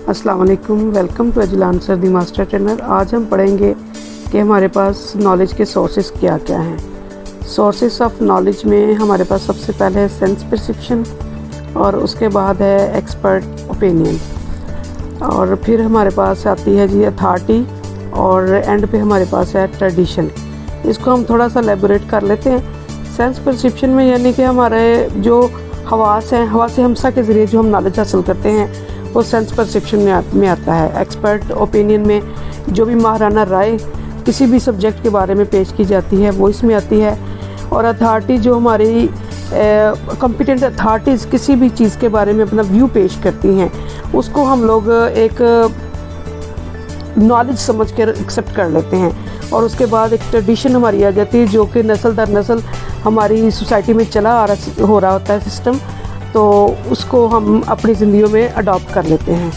अस्सलाम वालेकुम, welcome to एजुल आंसर दी मास्टर ट्रेनर। आज हम पढ़ेंगे कि हमारे पास नॉलेज के सोर्सेस क्या क्या हैं। सोर्सेस ऑफ नॉलेज में हमारे पास सबसे पहले है सेंस परसेप्शन, और उसके बाद है एक्सपर्ट ओपिनियन, और फिर हमारे पास आती है जी अथॉरिटी, और एंड पे हमारे पास है ट्रेडिशन। इसको हम थोड़ा सा एलेबोरेट कर लेते हैं। सेंस परसेप्शन में यानी कि हमारे जो हवास हैं, हवास हमसा के ज़रिए जो हम नॉलेज हासिल करते हैं वो सेंस परसेप्शन में आता है। एक्सपर्ट ओपिनियन में जो भी माहराना राय किसी भी सब्जेक्ट के बारे में पेश की जाती है वो इसमें आती है। और अथॉरिटी जो हमारी कॉम्पिटेंट अथॉरिटीज़ किसी भी चीज़ के बारे में अपना व्यू पेश करती हैं उसको हम लोग एक नॉलेज समझ कर एक्सेप्ट कर लेते हैं। और उसके बाद एक ट्रेडिशन हमारी आ जाती है जो कि नस्ल दर नस्ल हमारी सोसाइटी में हो रहा होता है सिस्टम, तो उसको हम अपनी ज़िंदगियों में अडॉप्ट कर लेते हैं।